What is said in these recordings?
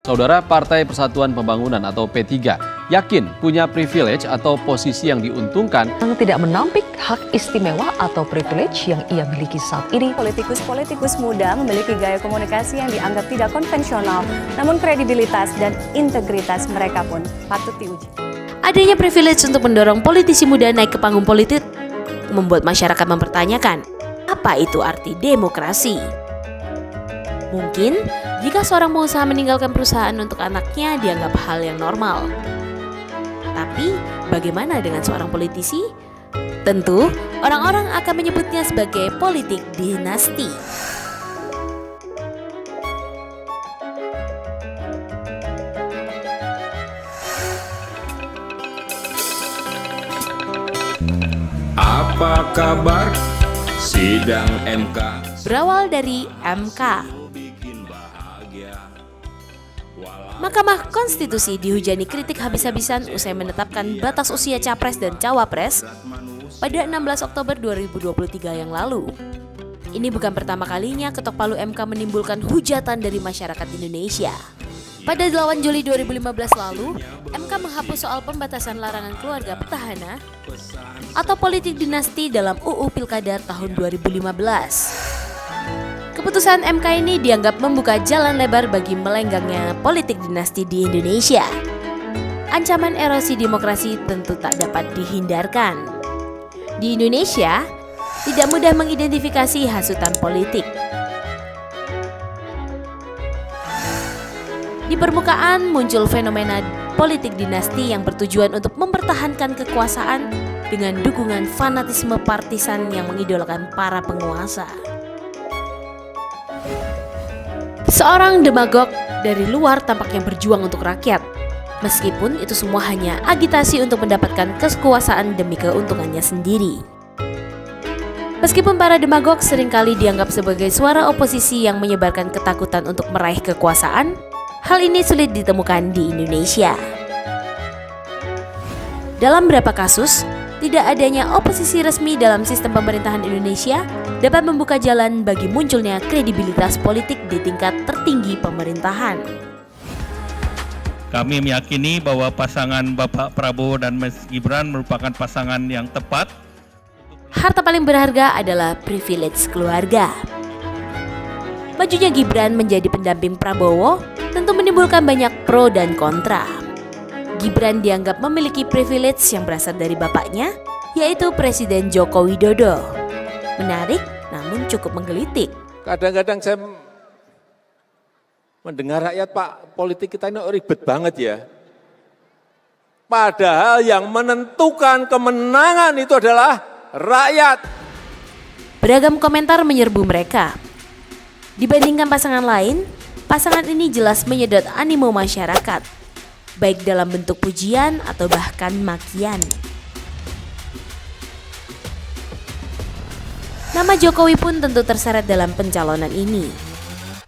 Saudara, Partai Persatuan Pembangunan atau P3 yakin punya privilege atau posisi yang diuntungkan yang tidak menampik hak istimewa atau privilege yang ia miliki saat ini. Politikus-politikus muda memiliki gaya komunikasi yang dianggap tidak konvensional, namun kredibilitas dan integritas mereka pun patut diuji. Adanya privilege untuk mendorong politisi muda naik ke panggung politik membuat masyarakat mempertanyakan, apa itu arti demokrasi? Mungkin jika seorang pengusaha meninggalkan perusahaan untuk anaknya dianggap hal yang normal. Tapi bagaimana dengan seorang politisi? Tentu orang-orang akan menyebutnya sebagai politik dinasti. Apa kabar sidang MK? Berawal dari MK. Mahkamah Konstitusi dihujani kritik habis-habisan usai menetapkan batas usia capres dan cawapres pada 16 Oktober 2023 yang lalu. Ini bukan pertama kalinya ketok palu MK menimbulkan hujatan dari masyarakat Indonesia. Pada 8 Juli 2015 lalu, MK menghapus soal pembatasan larangan keluarga petahana atau politik dinasti dalam UU Pilkada tahun 2015. Keputusan MK ini dianggap membuka jalan lebar bagi melenggangnya politik dinasti di Indonesia. Ancaman erosi demokrasi tentu tak dapat dihindarkan. Di Indonesia, tidak mudah mengidentifikasi hasutan politik. Di permukaan muncul fenomena politik dinasti yang bertujuan untuk mempertahankan kekuasaan dengan dukungan fanatisme partisan yang mengidolakan para penguasa. Seorang demagog dari luar tampaknya berjuang untuk rakyat, meskipun itu semua hanya agitasi untuk mendapatkan kekuasaan demi keuntungannya sendiri. Meskipun para demagog seringkali dianggap sebagai suara oposisi yang menyebarkan ketakutan untuk meraih kekuasaan, hal ini sulit ditemukan di Indonesia. Dalam beberapa kasus, tidak adanya oposisi resmi dalam sistem pemerintahan Indonesia dapat membuka jalan bagi munculnya kredibilitas politik di tingkat tertinggi pemerintahan. Kami meyakini bahwa pasangan Bapak Prabowo dan Mas Gibran merupakan pasangan yang tepat. Harta paling berharga adalah privilege keluarga. Majunya Gibran menjadi pendamping Prabowo tentu menimbulkan banyak pro dan kontra. Gibran dianggap memiliki privilege yang berasal dari bapaknya, yaitu Presiden Joko Widodo. Menarik, namun cukup menggelitik. Kadang-kadang saya mendengar rakyat, Pak, politik kita ini ribet banget ya. Padahal yang menentukan kemenangan itu adalah rakyat. Beragam komentar menyerbu mereka. Dibandingkan pasangan lain, pasangan ini jelas menyedot animo masyarakat, baik dalam bentuk pujian atau bahkan makian. Nama Jokowi pun tentu terseret dalam pencalonan ini.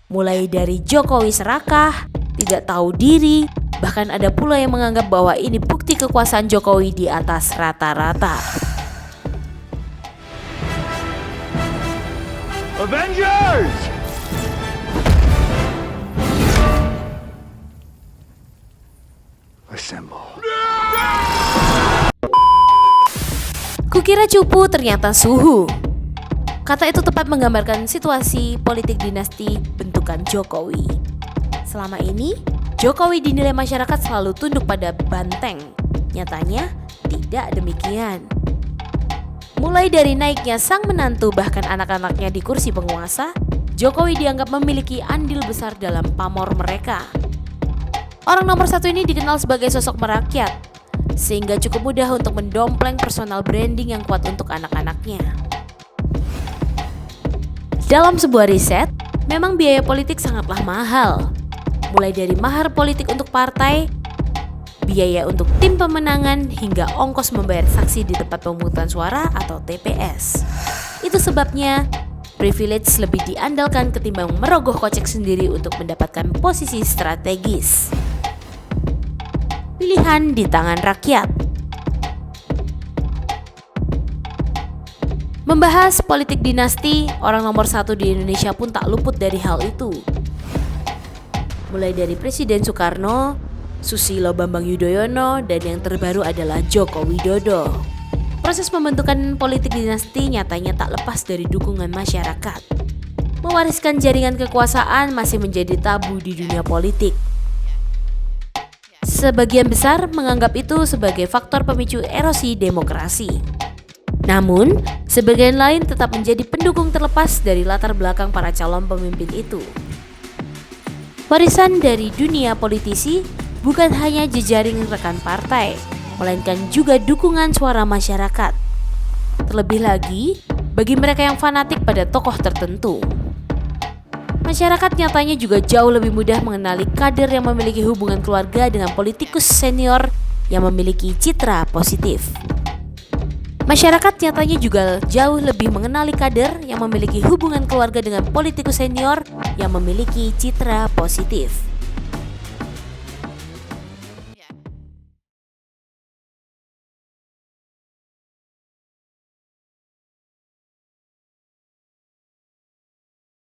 Mulai dari Jokowi serakah, tidak tahu diri, bahkan ada pula yang menganggap bahwa ini bukti kekuasaan Jokowi di atas rata-rata. Avengers! Assemble. Kukira cupu ternyata suhu. Kata itu tepat menggambarkan situasi politik dinasti bentukan Jokowi. Selama ini, Jokowi dinilai masyarakat selalu tunduk pada banteng. Nyatanya, tidak demikian. Mulai dari naiknya sang menantu bahkan anak-anaknya di kursi penguasa, Jokowi dianggap memiliki andil besar dalam pamor mereka. Orang nomor satu ini dikenal sebagai sosok merakyat, sehingga cukup mudah untuk mendompleng personal branding yang kuat untuk anak-anaknya. Dalam sebuah riset, memang biaya politik sangatlah mahal. Mulai dari mahar politik untuk partai, biaya untuk tim pemenangan, hingga ongkos membayar saksi di tempat pemungutan suara atau TPS. Itu sebabnya privilege lebih diandalkan ketimbang merogoh kocek sendiri untuk mendapatkan posisi strategis. Pilihan di tangan rakyat. Membahas politik dinasti, orang nomor satu di Indonesia pun tak luput dari hal itu. mulai dari Presiden Soekarno, Susilo Bambang Yudhoyono, dan yang terbaru adalah Joko Widodo. Proses pembentukan politik dinasti nyatanya tak lepas dari dukungan masyarakat. Mewariskan jaringan kekuasaan masih menjadi tabu di dunia politik. Sebagian besar menganggap itu sebagai faktor pemicu erosi demokrasi. Namun, sebagian lain tetap menjadi pendukung terlepas dari latar belakang para calon pemimpin itu. Warisan dari dunia politisi bukan hanya jejaring rekan partai, melainkan juga dukungan suara masyarakat. Terlebih lagi, bagi mereka yang fanatik pada tokoh tertentu. Masyarakat nyatanya juga jauh lebih mudah mengenali kader yang memiliki hubungan keluarga dengan politikus senior yang memiliki citra positif. Masyarakat nyatanya juga jauh lebih mengenali kader yang memiliki hubungan keluarga dengan politikus senior yang memiliki citra positif.